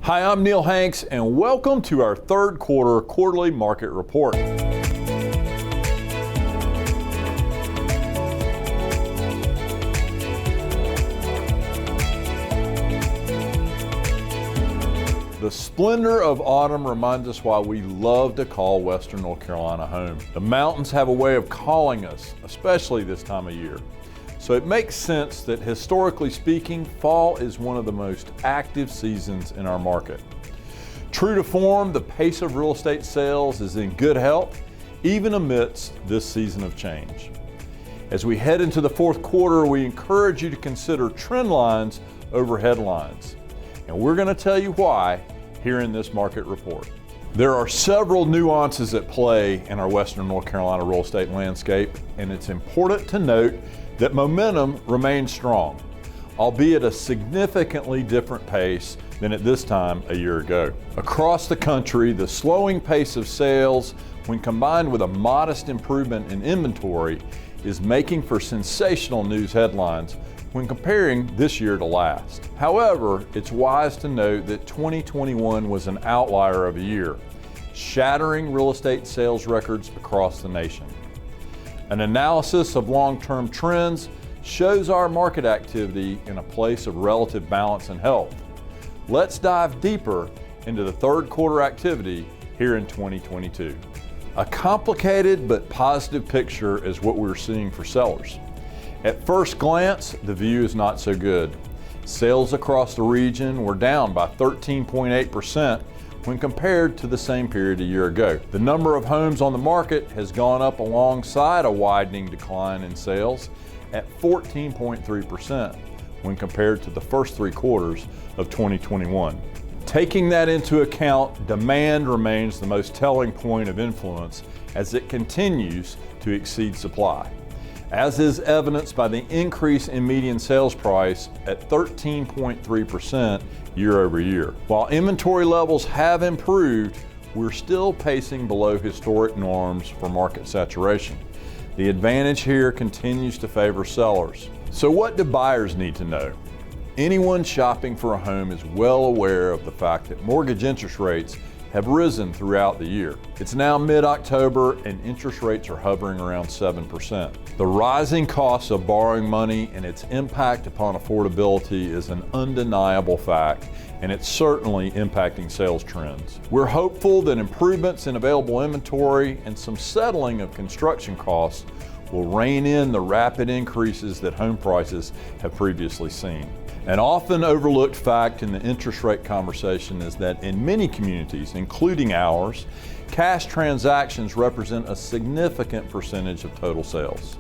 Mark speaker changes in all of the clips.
Speaker 1: Hi, I'm Neal Hanks, and welcome to our third quarter quarterly market report. The splendor of autumn reminds us why we love to call Western North Carolina home. The mountains have a way of calling us, especially this time of year. So it makes sense that historically speaking, fall is one of the most active seasons in our market. True to form, the pace of real estate sales is in good health, even amidst this season of change. As we head into the fourth quarter, we encourage you to consider trend lines over headlines. And we're going to tell you why here in this market report. There are several nuances at play in our Western North Carolina real estate landscape, and it's important to note that momentum remains strong, albeit at a significantly different pace than at this time a year ago. Across the country, the slowing pace of sales, when combined with a modest improvement in inventory, is making for sensational news headlines when comparing this year to last. However, it's wise to note that 2021 was an outlier of a year, shattering real estate sales records across the nation. An analysis of long-term trends shows our market activity in a place of relative balance and health. Let's dive deeper into the third quarter activity here in 2022. A complicated but positive picture is what we're seeing for sellers. At first glance, the view is not so good. Sales across the region were down by 13.8% when compared to the same period a year ago. The number of homes on the market has gone up alongside a widening decline in sales at 14.3% when compared to the first three quarters of 2021. Taking that into account, demand remains the most telling point of influence as it continues to exceed supply, as is evidenced by the increase in median sales price at 13.3% year over year. While inventory levels have improved, we're still pacing below historic norms for market saturation. The advantage here continues to favor sellers. So what do buyers need to know? Anyone shopping for a home is well aware of the fact that mortgage interest rates have risen throughout the year. It's now mid-October and interest rates are hovering around 7%. The rising costs of borrowing money and its impact upon affordability is an undeniable fact, and it's certainly impacting sales trends. We're hopeful that improvements in available inventory and some settling of construction costs will rein in the rapid increases that home prices have previously seen. An often overlooked fact in the interest rate conversation is that in many communities, including ours, cash transactions represent a significant percentage of total sales.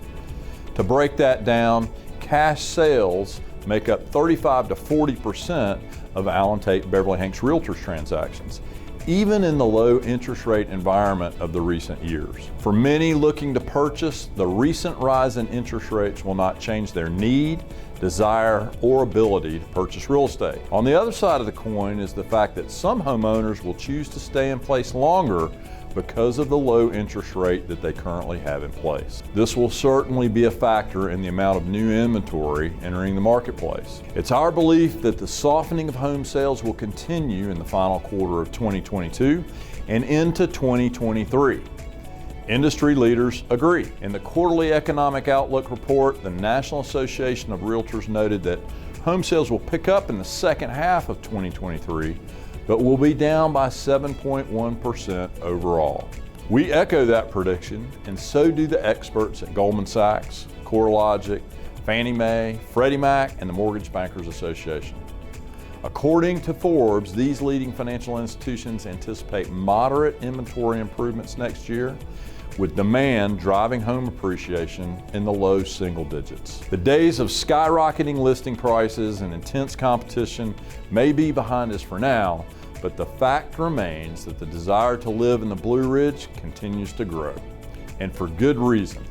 Speaker 1: To break that down, cash sales make up 35 to 40% of Allen Tate Beverly Hanks Realtors transactions, even in the low interest rate environment of the recent years. For many looking to purchase, the recent rise in interest rates will not change their need, desire, or ability to purchase real estate. On the other side of the coin is the fact that some homeowners will choose to stay in place longer because of the low interest rate that they currently have in place. This will certainly be a factor in the amount of new inventory entering the marketplace. It's our belief that the softening of home sales will continue in the final quarter of 2022 and into 2023. Industry leaders agree. In the quarterly economic outlook report, the National Association of Realtors noted that home sales will pick up in the second half of 2023, but will be down by 7.1% overall. We echo that prediction, and so do the experts at Goldman Sachs, CoreLogic, Fannie Mae, Freddie Mac, and the Mortgage Bankers Association. According to Forbes, these leading financial institutions anticipate moderate inventory improvements next year, with demand driving home appreciation in the low single digits. The days of skyrocketing listing prices and intense competition may be behind us for now, but the fact remains that the desire to live in the Blue Ridge continues to grow, and for good reason.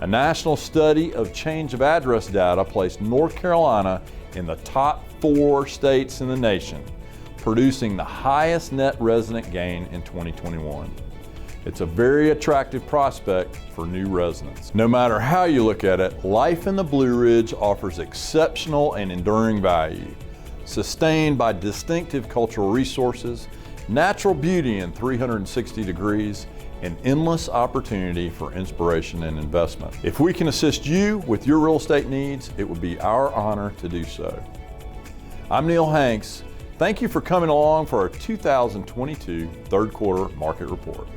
Speaker 1: A national study of change of address data placed North Carolina in the top 4 states in the nation, producing the highest net resident gain in 2021. It's a very attractive prospect for new residents. No matter how you look at it, life in the Blue Ridge offers exceptional and enduring value. sustained by distinctive cultural resources, natural beauty in 360 degrees, and endless opportunity for inspiration and investment. If we can assist you with your real estate needs, it would be our honor to do so. I'm Neal Hanks. Thank you for coming along for our 2022 third quarter market report.